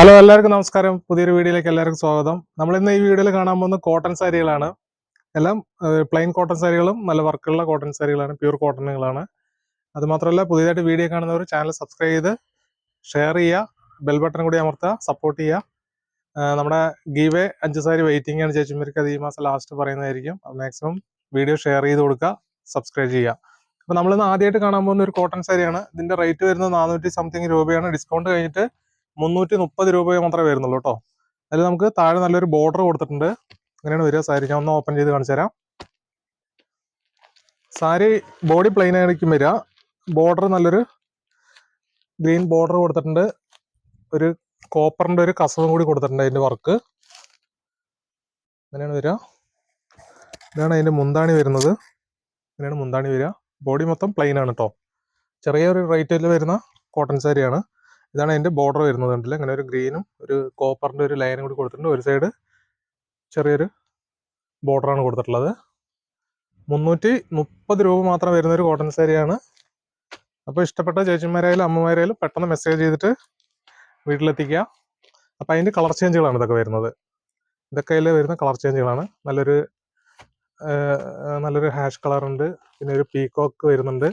Hello, എല്ലാവർക്കും നമസ്കാരം. പുതിയൊരു വീഡിയോയിലേക്ക് എല്ലാവർക്കും സ്വാഗതം. നമ്മൾ ഇന്ന് ഈ വീഡിയോയിൽ കാണാൻ പോകുന്ന കോട്ടൺ സാരികളാണ്. എല്ലാം പ്ലെയിൻ കോട്ടൺ സാരികളും നല്ല വർക്കുള്ള കോട്ടൺ സാരികളാണ്, പ്യൂർ കോട്ടണുകളാണ്. അത് മാത്രമല്ല, പുതിയതായിട്ട് വീഡിയോ കാണുന്നവർ ചാനൽ സബ്സ്ക്രൈബ് ചെയ്ത് ഷെയർ ചെയ്യുക, ബെൽ ബട്ടൺ കൂടി അമർത്തുക, സപ്പോർട്ട് ചെയ്യുക. നമ്മുടെ ഗീവേ 5 സാരി വെയിറ്റിംഗ് ആണ് ചേച്ചിമാർക്ക്. അത് ഈ മാസം ലാസ്റ്റ് പറയുന്നതായിരിക്കും. മാക്സിമം വീഡിയോ ഷെയർ ചെയ്ത് കൊടുക്കുക, സബ്സ്ക്രൈബ് ചെയ്യുക. അപ്പോൾ നമ്മളിന്ന് ആദ്യമായിട്ട് കാണാൻ പോകുന്ന ഒരു കോട്ടൺ സാരിയാണ്. ഇതിന്റെ റേറ്റ് വരുന്നത് 400 സംതിങ് രൂപയാണ്. ഡിസ്കൗണ്ട് കഴിഞ്ഞിട്ട് 330 രൂപ മാത്രമേ വരുന്നുള്ളൂ കേട്ടോ. അതിൽ നമുക്ക് താഴെ നല്ലൊരു ബോർഡർ കൊടുത്തിട്ടുണ്ട്. അങ്ങനെയാണ് വരിക സാരി. ഞാൻ ഒന്ന് ഓപ്പൺ ചെയ്ത് കാണിച്ചു തരാം. സാരി ബോഡി പ്ലെയിൻ ആയിരിക്കും വരിക. ബോർഡർ നല്ലൊരു ഗ്രീൻ ബോർഡർ കൊടുത്തിട്ടുണ്ട്. ഒരു കോപ്പറിന്റെ ഒരു കസവും കൂടി കൊടുത്തിട്ടുണ്ട് അതിന്റെ വർക്ക്. അങ്ങനെയാണ് വരിക. ഇതാണ് അതിന്റെ മുന്താണി വരുന്നത്. അങ്ങനെയാണ് മുന്താണി വരിക. ബോഡി മൊത്തം പ്ലെയിൻ ആണ് കേട്ടോ. ചെറിയൊരു റേറ്റിൽ വരുന്ന കോട്ടൺ സാരിയാണ്. ഇതാണ് അതിന്റെ ബോർഡർ വരുന്നത്. കണ്ടില്ല, അങ്ങനെ ഒരു ഗ്രീനും ഒരു കോപ്പറിന്റെ ഒരു ലൈനും കൂടി കൊടുത്തിട്ടുണ്ട്. ഒരു സൈഡ് ചെറിയൊരു ബോർഡറാണ് കൊടുത്തിട്ടുള്ളത്. 330 രൂപ മാത്രം വരുന്ന ഒരു കോട്ടൺ സാരിയാണ്. അപ്പോൾ ഇഷ്ടപ്പെട്ട ചേച്ചിമാരായാലും അമ്മമാരായാലും പെട്ടെന്ന് മെസ്സേജ് ചെയ്തിട്ട് വീട്ടിലെത്തിക്കുക. അപ്പം അതിന്റെ കളർ ചേഞ്ചുകളാണ് ഇതൊക്കെ വരുന്നത്. ഇതൊക്കെ അതിൽ വരുന്ന കളർ ചേഞ്ചുകളാണ്. നല്ലൊരു ഹാഷ് കളർ ഉണ്ട്, പിന്നെ ഒരു പീകോക്ക് വരുന്നുണ്ട്.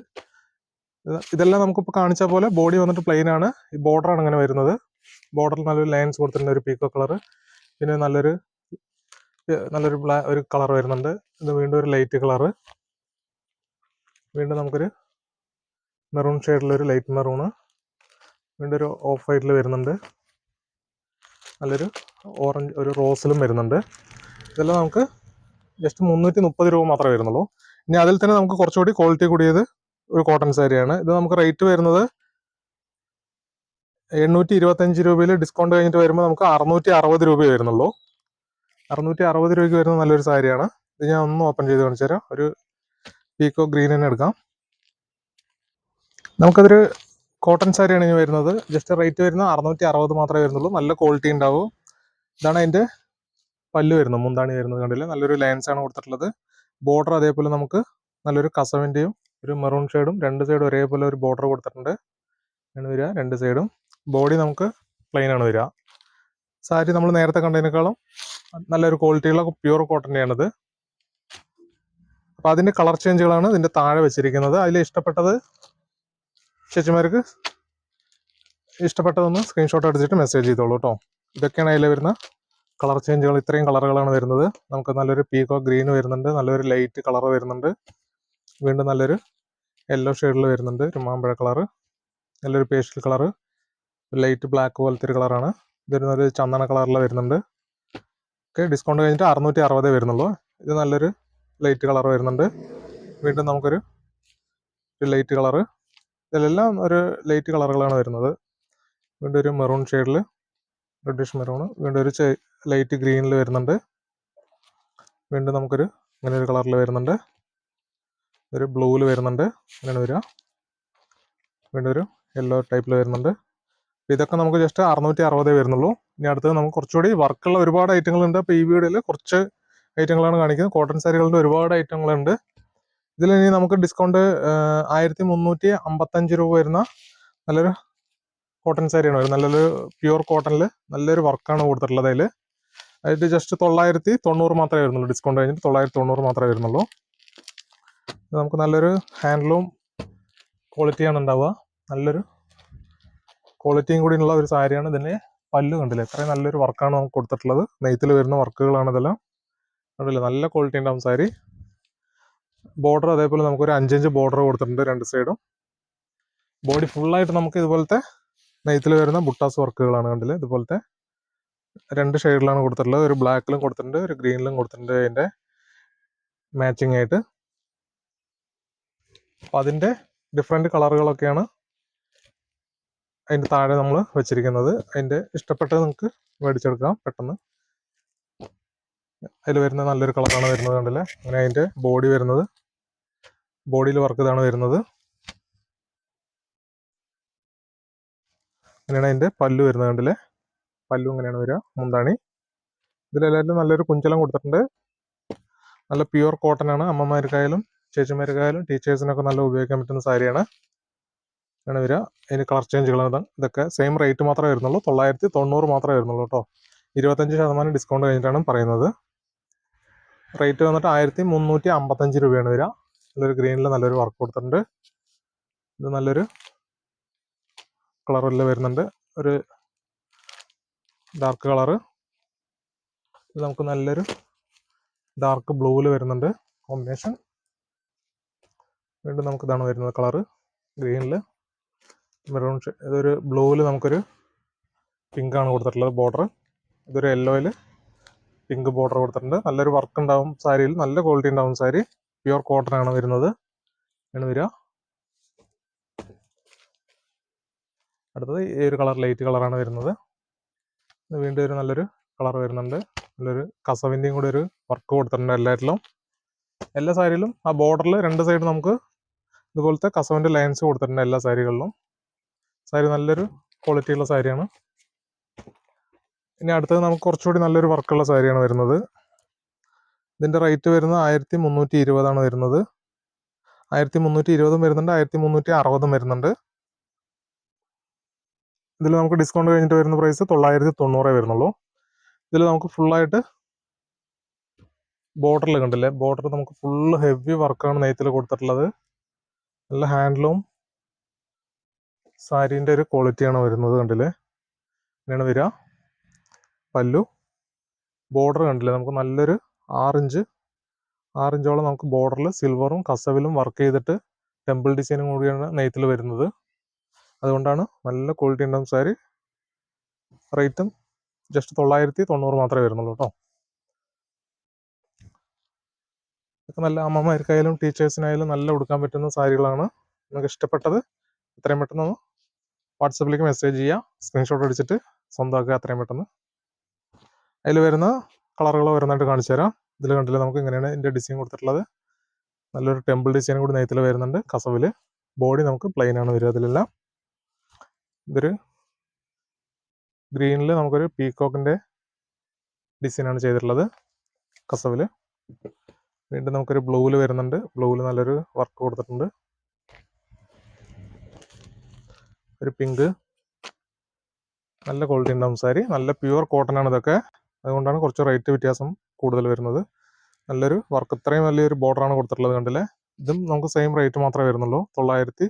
ഇതെല്ലാം നമുക്കിപ്പോൾ കാണിച്ച പോലെ ബോഡി വന്നിട്ട് പ്ലെയിൻ ആണ്. ഈ ബോർഡറാണ് അങ്ങനെ വരുന്നത്. ബോർഡറിൽ നല്ലൊരു ലൈൻസ് കൊടുത്തിട്ടുണ്ട്, ഒരു പീക്കോ കളർ. പിന്നെ നല്ലൊരു ഒരു കളർ വരുന്നുണ്ട്. ഇത് വീണ്ടും ഒരു ലൈറ്റ് കളറ്. വീണ്ടും നമുക്കൊരു മെറൂൺ ഷെയ്ഡിലൊരു ലൈറ്റ് മെറൂണ്. വീണ്ടും ഒരു ഓഫ് വൈറ്റിൽ വരുന്നുണ്ട്. നല്ലൊരു ഓറഞ്ച് ഒരു റോസിലും വരുന്നുണ്ട്. ഇതെല്ലാം നമുക്ക് ജസ്റ്റ് 330 രൂപ മാത്രമേ വരുന്നുള്ളൂ. ഇനി അതിൽ തന്നെ നമുക്ക് കുറച്ചുകൂടി ക്വാളിറ്റി കൂടിയത് ഒരു കോട്ടൺ സാരിയാണ്. ഇത് നമുക്ക് റേറ്റ് വരുന്നത് 825 രൂപയിൽ ഡിസ്കൗണ്ട് കഴിഞ്ഞിട്ട് വരുമ്പോൾ നമുക്ക് 660 രൂപയെ വരുന്നുള്ളൂ. 660 രൂപയ്ക്ക് വരുന്ന നല്ലൊരു സാരിയാണ്. ഇത് ഞാൻ ഒന്ന് ഓപ്പൺ ചെയ്ത് കാണിച്ചു തരാം. ഒരു പീക്കോ ഗ്രീൻ തന്നെ എടുക്കാം. നമുക്കതൊരു കോട്ടൺ സാരിയാണ് ഇനി വരുന്നത്. ജസ്റ്റ് റേറ്റ് വരുന്നത് 660 മാത്രമേ വരുന്നുള്ളൂ. നല്ല ക്വാളിറ്റി ഉണ്ടാവും. ഇതാണ് അതിന്റെ പല്ല് വരുന്നത്, മുന്താണി വരുന്നത്. കണ്ടില്ല, നല്ലൊരു ലൈൻസ് ആണ് കൊടുത്തിട്ടുള്ളത്. ബോർഡർ അതേപോലെ നമുക്ക് നല്ലൊരു കസവിന്റെയും ഒരു മെറൂൺ ഷെയ്ഡും രണ്ട് സൈഡും ഒരേപോലെ ഒരു ബോർഡർ കൊടുത്തിട്ടുണ്ട്. ആണ് വരിക രണ്ട് സൈഡും. ബോഡി നമുക്ക് പ്ലെയിൻ ആണ് വരിക. സാരി നമ്മൾ നേരത്തെ കണ്ടതിനേക്കാളും നല്ലൊരു ക്വാളിറ്റിയുള്ള പ്യൂർ കോട്ടൻ്റെയാണിത്. അപ്പോൾ അതിന്റെ കളർ ചേഞ്ചുകളാണ് ഇതിന്റെ താഴെ വെച്ചിരിക്കുന്നത്. അതിൽ ഇഷ്ടപ്പെട്ടത് ചേച്ചിമാർക്ക് ഇഷ്ടപ്പെട്ടതൊന്ന് സ്ക്രീൻഷോട്ട് എടുത്തിട്ട് മെസ്സേജ് ചെയ്തോളൂ കേട്ടോ. ഇതൊക്കെയാണ് അതിൽ വരുന്ന കളർ ചേഞ്ചുകൾ. ഇത്രയും കളറുകളാണ് വരുന്നത്. നമുക്ക് നല്ലൊരു പീകോ ഗ്രീൻ വരുന്നുണ്ട്, നല്ലൊരു ലൈറ്റ് കളർ വരുന്നുണ്ട്. വീണ്ടും നല്ലൊരു യെല്ലോ ഷെയ്ഡിൽ വരുന്നുണ്ട്, ഒരു മാമ്പഴ കളറ്. നല്ലൊരു പേസ്റ്റൽ കളറ്, ലൈറ്റ് ബ്ലാക്ക് പോലത്തെ ഒരു കളറാണ്. ഇതൊരു ചന്ദന കളറിൽ വരുന്നുണ്ട്. ഓക്കെ, ഡിസ്കൗണ്ട് കഴിഞ്ഞിട്ട് 660 വരുന്നുള്ളൂ. ഇത് നല്ലൊരു ലൈറ്റ് കളർ വരുന്നുണ്ട്. വീണ്ടും നമുക്കൊരു ലൈറ്റ് കളറ്. ഇതിലെല്ലാം ഒരു ലൈറ്റ് കളറുകളാണ് വരുന്നത്. വീണ്ടും ഒരു മെറൂൺ ഷെയ്ഡിൽ, റെഡിഷ് മെറൂൺ. വീണ്ടും ഒരു ലൈറ്റ് ഗ്രീനിൽ വരുന്നുണ്ട്. വീണ്ടും നമുക്കൊരു ഇങ്ങനെ ഒരു കളറിൽ വരുന്നുണ്ട്. ഒരു ബ്ലൂവിൽ വരുന്നുണ്ട്. ഇങ്ങനെ വരിക. വീണ്ടും ഒരു യെല്ലോ ടൈപ്പിൽ വരുന്നുണ്ട്. ഇതൊക്കെ നമുക്ക് ജസ്റ്റ് 660 വരുന്നുള്ളൂ. ഇനി അടുത്തത് നമുക്ക് കുറച്ചുകൂടി വർക്കുള്ള ഒരുപാട് ഐറ്റങ്ങളുണ്ട്. അപ്പോൾ ഈ വീഡിയോയിൽ കുറച്ച് ഐറ്റങ്ങളാണ് കാണിക്കുന്നത്. കോട്ടൺ സാരികളുടെ ഒരുപാട് ഐറ്റങ്ങളുണ്ട്. ഇതിൽ ഇനി നമുക്ക് ഡിസ്കൗണ്ട് 1355 രൂപ വരുന്ന നല്ലൊരു കോട്ടൺ സാരിയാണ് വരുന്നത്. നല്ലൊരു പ്യൂർ കോട്ടണിൽ നല്ലൊരു വർക്കാണ് കൊടുത്തിട്ടുള്ളത്. അതിൽ ജസ്റ്റ് 990 മാത്രമേ വരുന്നുള്ളൂ. ഡിസ്കൗണ്ട് കഴിഞ്ഞിട്ട് 990 മാത്രമേ വരുന്നുള്ളൂ. നമുക്ക് നല്ലൊരു ഹാൻഡ്ലൂം ക്വാളിറ്റിയാണ് ഉണ്ടാവുക. നല്ലൊരു ക്വാളിറ്റിയും കൂടി ഉള്ള ഒരു സാരിയാണ്. ഇതിന് പല്ല് കണ്ടില്ല, എത്രയും നല്ലൊരു വർക്കാണ് നമുക്ക് കൊടുത്തിട്ടുള്ളത്. നെയ്ത്തിൽ വരുന്ന വർക്കുകളാണ് ഇതെല്ലാം. കണ്ടില്ല, നല്ല ക്വാളിറ്റി ഉണ്ടാവും സാരി. ബോർഡർ അതേപോലെ നമുക്കൊരു 5 ബോർഡർ കൊടുത്തിട്ടുണ്ട് രണ്ട് സൈഡും. ബോഡി ഫുള്ളായിട്ട് നമുക്ക് ഇതുപോലത്തെ നെയ്ത്തിൽ വരുന്ന ബുട്ടാസ് വർക്കുകളാണ്. കണ്ടില്ല, ഇതുപോലത്തെ രണ്ട് ഷെയ്ഡിലാണ് കൊടുത്തിട്ടുള്ളത്. ഒരു ബ്ലാക്കിലും കൊടുത്തിട്ടുണ്ട്, ഒരു ഗ്രീനിലും കൊടുത്തിട്ടുണ്ട് അതിന്റെ മാച്ചിങ് ആയിട്ട്. അപ്പം അതിന്റെ ഡിഫറെന്റ് കളറുകളൊക്കെയാണ് അതിന്റെ താഴെ നമ്മൾ വെച്ചിരിക്കുന്നത്. അതിന്റെ ഇഷ്ടപ്പെട്ടത് നിങ്ങൾക്ക് മേടിച്ചെടുക്കാം പെട്ടെന്ന്. അതിൽ വരുന്ന നല്ലൊരു കളറാണ് വരുന്നത്. കണ്ടില്ലേ, അങ്ങനെ അതിന്റെ ബോഡി വരുന്നത്, ബോഡിയിൽ വർക്ക് ഇതാണ് വരുന്നത്. അങ്ങനെയാണ് അതിന്റെ പല്ലു വരുന്നത്. കണ്ടില്ലേ, പല്ലു ഇങ്ങനെയാണ് വരിക, മുന്താണി. ഇതിലെല്ലാവരും നല്ലൊരു കുഞ്ചലം കൊടുത്തിട്ടുണ്ട്. നല്ല പ്യൂർ കോട്ടൺ ആണ്. അമ്മമാർക്കായാലും ചേച്ചിമാർക്കായാലും ടീച്ചേഴ്സിനൊക്കെ നല്ല ഉപയോഗിക്കാൻ പറ്റുന്ന സാരിയാണ്. ആണ് വരിക. അതിന് കളർ ചേഞ്ചുകൾ ഇതൊക്കെ സെയിം റേറ്റ് മാത്രമേ വരുന്നുള്ളൂ, 990 മാത്രമേ വരുന്നുള്ളൂ കേട്ടോ. 25% ഡിസ്കൗണ്ട് കഴിഞ്ഞിട്ടാണ് പറയുന്നത്. റേറ്റ് വന്നിട്ട് 1355 രൂപയാണ് വരിക. നല്ലൊരു ഗ്രീനിൽ നല്ലൊരു വർക്ക് കൊടുത്തിട്ടുണ്ട്. ഇത് നല്ലൊരു കളറിൽ വരുന്നുണ്ട്, ഒരു ഡാർക്ക് കളറ്. ഇത് നമുക്ക് നല്ലൊരു ഡാർക്ക് ബ്ലൂവിൽ വരുന്നുണ്ട് കോമ്പിനേഷൻ. വീണ്ടും നമുക്ക് ഇതാണ് വരുന്നത് കളറ്, ഗ്രീനിൽ മെറൂൺ. ഇതൊരു ബ്ലൂവിൽ നമുക്കൊരു പിങ്ക് ആണ് കൊടുത്തിട്ടുള്ളത് ബോർഡർ. ഇതൊരു യെല്ലോയിൽ പിങ്ക് ബോർഡർ കൊടുത്തിട്ടുണ്ട്. നല്ലൊരു വർക്ക് ഉണ്ടാവും സാരിയിൽ, നല്ല ക്വാളിറ്റി ഉണ്ടാവും സാരി. പ്യുവർ കോട്ടൺ ആണ് വരുന്നത് ആണ് വരിക. അടുത്തത് ഈ ഒരു കളർ ലൈറ്റ് കളറാണ് വരുന്നത്. ഇത് വീണ്ടും ഒരു നല്ലൊരു കളർ വരുന്നുണ്ട്. നല്ലൊരു കസവിൻ്റെയും കൂടി ഒരു വർക്ക് കൊടുത്തിട്ടുണ്ട് എല്ലാറ്റിലും. എല്ലാ സാരിയിലും ആ ബോർഡറിൽ രണ്ട് സൈഡ് നമുക്ക് ഇതുപോലത്തെ കസവിൻ്റെ ലൈൻസ് കൊടുത്തിട്ടുണ്ട് എല്ലാ സാരികളിലും. സാരി നല്ലൊരു ക്വാളിറ്റിയുള്ള സാരിയാണ്. ഇനി അടുത്തത് നമുക്ക് കുറച്ചുകൂടി നല്ലൊരു വർക്കുള്ള സാരിയാണ് വരുന്നത്. ഇതിൻ്റെ റേറ്റ് വരുന്നത് 1320 വരുന്നത്. 1320 വരുന്നുണ്ട്, 1360 വരുന്നുണ്ട്. ഇതിൽ നമുക്ക് ഡിസ്കൗണ്ട് കഴിഞ്ഞിട്ട് വരുന്ന പ്രൈസ് 990 വരുന്നുള്ളൂ. ഇതിൽ നമുക്ക് ഫുള്ളായിട്ട് ബോർഡറിൽ കണ്ടില്ലേ, ബോർഡർ നമുക്ക് ഫുള്ള് ഹെവി വർക്കാണ് നെയ്ത്തിൽ കൊടുത്തിട്ടുള്ളത്. നല്ല ഹാൻഡ്ലൂം സാരീൻ്റെ ഒരു ക്വാളിറ്റിയാണ് വരുന്നത് കണ്ടില്ലേ, ഇങ്ങനെയാണ് വരിക. പല്ലു ബോർഡർ കണ്ടില്ലേ, നമുക്ക് നല്ലൊരു 6 ഇഞ്ചോളം നമുക്ക് ബോർഡറിൽ സിൽവറും കസവിലും വർക്ക് ചെയ്തിട്ട് ടെമ്പിൾ ഡിസൈനും കൂടിയാണ് നെയ്ത്തിൽ വരുന്നത്. അതുകൊണ്ടാണ് നല്ല ക്വാളിറ്റി ഉണ്ടാകും സാരി. റേറ്റും ജസ്റ്റ് 990 മാത്രമേ വരുന്നുള്ളൂ കേട്ടോ. ഇതൊക്കെ നല്ല അമ്മമാർക്കായാലും ടീച്ചേഴ്സിനായാലും നല്ല ഉടുക്കാൻ പറ്റുന്ന സാരികളാണ്. നിങ്ങൾക്ക് ഇഷ്ടപ്പെട്ടത് എത്രയും പെട്ടെന്ന് വാട്സപ്പിലേക്ക് മെസ്സേജ് ചെയ്യുക, സ്ക്രീൻഷോട്ട് അടിച്ചിട്ട് സ്വന്തമാക്കുക എത്രയും പെട്ടെന്ന്. അതിൽ വരുന്ന കളറുകൾ വരുന്നതായിട്ട് കാണിച്ചു തരാം. ഇതിൽ കണ്ടില്ല, നമുക്ക് ഇങ്ങനെയാണ് ഇതിൻ്റെ ഡിസൈൻ കൊടുത്തിട്ടുള്ളത്. നല്ലൊരു ടെമ്പിൾ ഡിസൈൻ കൂടി നെയ്ത്തിൽ വരുന്നുണ്ട് കസവിൽ. ബോഡി നമുക്ക് പ്ലെയിൻ ആണ് വരിക അതിലെല്ലാം. ഇതൊരു ഗ്രീനിൽ നമുക്കൊരു പീകോക്കിൻ്റെ ഡിസൈനാണ് ചെയ്തിട്ടുള്ളത് കസവിൽ. വീണ്ടും നമുക്കൊരു ബ്ലൂവിൽ വരുന്നുണ്ട്. ബ്ലൂവിൽ നല്ലൊരു വർക്ക് കൊടുത്തിട്ടുണ്ട്. ഒരു പിങ്ക്, നല്ല ക്വാളിറ്റി ഉണ്ടാവും സാരി. നല്ല പ്യുവർ കോട്ടൺ ആണ് ഇതൊക്കെ, അതുകൊണ്ടാണ് കുറച്ച് റേറ്റ് വ്യത്യാസം കൂടുതൽ വരുന്നത്. നല്ലൊരു വർക്ക്, ഇത്രയും വലിയൊരു ബോർഡറാണ് കൊടുത്തിട്ടുള്ളത് കണ്ടില്ലേ. ഇതും നമുക്ക് സെയിം റേറ്റ് മാത്രമേ വരുന്നുള്ളൂ, 900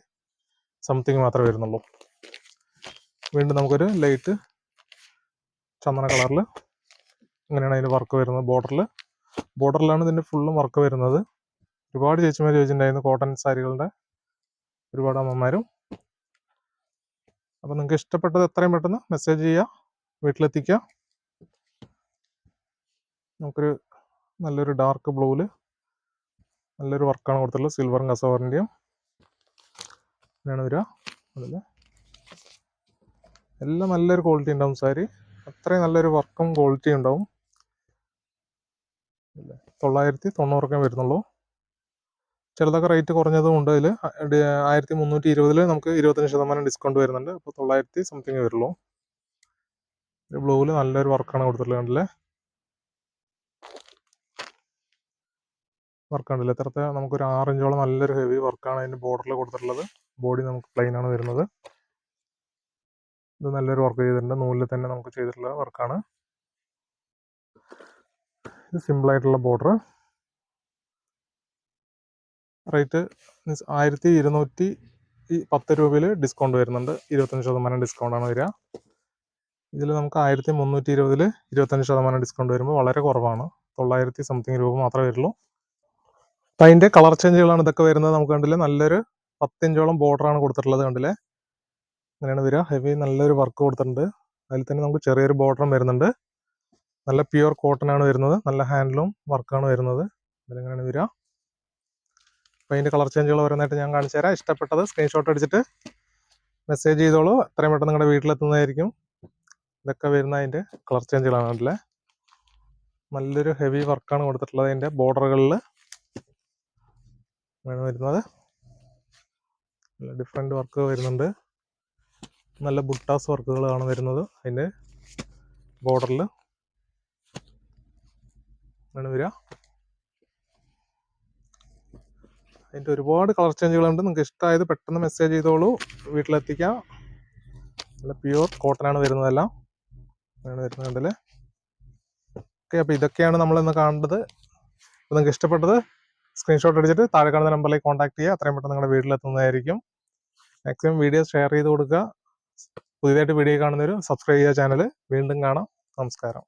സംതിങ് മാത്രമേ വരുന്നുള്ളൂ. വീണ്ടും നമുക്കൊരു ലൈറ്റ് ചന്ദന കളറിൽ ഇങ്ങനെയാണ് അതിന് വർക്ക് വരുന്നത്. ബോർഡറിലാണ് ഇതിൻ്റെ ഫുള്ളും വർക്ക് വരുന്നത്. ഒരുപാട് ചേച്ചിമാർ ചോദിച്ചിട്ടുണ്ടായിരുന്നു കോട്ടൺ സാരികളുടെ, ഒരുപാട് അമ്മമാരും. അപ്പോൾ നിങ്ങൾക്ക് ഇഷ്ടപ്പെട്ടത് എത്രയും പെട്ടെന്ന് മെസ്സേജ് ചെയ്യുക, വീട്ടിലെത്തിക്കുക. നമുക്കൊരു നല്ലൊരു ഡാർക്ക് ബ്ലൂവിൽ നല്ലൊരു വർക്കാണ് കൊടുത്തിട്ടുള്ളത്, സിൽവറും കസവറിൻ്റെയും അങ്ങനെയാണ് വരിക. അതിൽ എല്ലാം നല്ലൊരു ക്വാളിറ്റി ഉണ്ടാവും സാരി, അത്രയും നല്ലൊരു വർക്കും ക്വാളിറ്റി ഉണ്ടാവും. 990 വരുന്നുള്ളൂ. ചിലതൊക്കെ റേറ്റ് കുറഞ്ഞതും ഉണ്ട്. അതിൽ 1320 നമുക്ക് 25% ഡിസ്കൗണ്ട് വരുന്നുണ്ട്. അപ്പോൾ 900 സംതിങ് വരുള്ളൂ. ബ്ലൂവിൽ നല്ലൊരു വർക്കാണ് കൊടുത്തിട്ടുള്ളത് കണ്ടില്ലേ, വർക്ക് കണ്ടില്ലേ. ഇത്രത്തെ നമുക്കൊരു 6 ഇഞ്ചോളം നല്ലൊരു ഹെവി വർക്കാണ് അതിൻ്റെ ബോർഡറിൽ കൊടുത്തിട്ടുള്ളത്. ബോഡി നമുക്ക് പ്ലെയിൻ ആണ് വരുന്നത്. ഇത് നല്ലൊരു വർക്ക് ചെയ്തിട്ടുണ്ട്, നൂലിൽ തന്നെ നമുക്ക് ചെയ്തിട്ടുള്ള വർക്കാണ്. ഇത് സിമ്പിളായിട്ടുള്ള ബോർഡർ. റേറ്റ് 1210 രൂപയിൽ ഡിസ്കൗണ്ട് വരുന്നുണ്ട്. 25% ഡിസ്കൗണ്ടാണ് വരിക. ഇതിൽ നമുക്ക് 1320 25% ഡിസ്കൗണ്ട് വരുമ്പോൾ വളരെ കുറവാണ്, 900 സംതിങ് രൂപ മാത്രമേ വരുള്ളൂ. അപ്പം അതിൻ്റെ കളർ ചേഞ്ചുകളാണ് ഇതൊക്കെ വരുന്നത്. നമുക്ക് കണ്ടില്ലേ, നല്ലൊരു 10 ഇഞ്ചോളം ബോർഡറാണ് കൊടുത്തിട്ടുള്ളത് കണ്ടില്ലേ, അങ്ങനെയാണ് വരിക. ഹെവി നല്ലൊരു വർക്ക് കൊടുത്തിട്ടുണ്ട്. അതിൽ തന്നെ നമുക്ക് ചെറിയൊരു ബോർഡറും വരുന്നുണ്ട്. നല്ല പ്യുവർ കോട്ടൺ ആണ് വരുന്നത്, നല്ല ഹാൻഡ്ലൂം വർക്കാണ് വരുന്നത്. ഇതിലെങ്ങനെയാണ് വരിക. അപ്പോൾ അതിൻ്റെ കളർ ചേഞ്ചുകൾ വരുന്നതായിട്ട് ഞാൻ കാണിച്ചു തരാം. ഇഷ്ടപ്പെട്ടത് സ്ക്രീൻഷോട്ട് അടിച്ചിട്ട് മെസ്സേജ് ചെയ്തോളൂ, എത്രയും പെട്ടെന്ന് നിങ്ങളുടെ വീട്ടിലെത്തുന്നതായിരിക്കും. ഇതൊക്കെ വരുന്ന അതിൻ്റെ കളർ ചേഞ്ചുകളാണ് കണ്ടില്ലേ. നല്ലൊരു ഹെവി വർക്കാണ് കൊടുത്തിട്ടുള്ളത് അതിൻ്റെ ബോർഡറുകളിൽ ആണ് വരുന്നത്. നല്ല ഡിഫറെൻറ്റ് വർക്ക് വരുന്നുണ്ട്. നല്ല ബുട്ടാസ് വർക്കുകളാണ് വരുന്നത് അതിൻ്റെ ബോർഡറിൽ ആണ് വരിക. അതിൻ്റെ ഒരുപാട് കളർ ചേഞ്ചുകളുണ്ട്. നിങ്ങൾക്ക് ഇഷ്ടമായത് പെട്ടെന്ന് മെസ്സേജ് ചെയ്തോളൂ, വീട്ടിലെത്തിക്കാം. നല്ല പ്യുവർ കോട്ടൺ ആണ് വരുന്നതെല്ലാം. വരുന്നുണ്ടല്ലേ. ഓക്കെ, അപ്പോൾ ഇതൊക്കെയാണ് നമ്മളിന്ന് കാണേണ്ടത്. അപ്പോൾ നിങ്ങൾക്ക് ഇഷ്ടപ്പെട്ടത് സ്ക്രീൻഷോട്ട് അടിച്ചിട്ട് താഴെ കാണുന്ന നമ്പറിലേക്ക് കോൺടാക്ട് ചെയ്യുക. അത്രയും പെട്ടെന്ന് നിങ്ങളുടെ വീട്ടിലെത്തുന്നതായിരിക്കും. മാക്സിമം വീഡിയോ ഷെയർ ചെയ്ത് കൊടുക്കുക. പുതിയതായിട്ട് വീഡിയോ കാണുന്നവർ സബ്സ്ക്രൈബ് ചെയ്യുക ചാനൽ. വീണ്ടും കാണാം. നമസ്കാരം.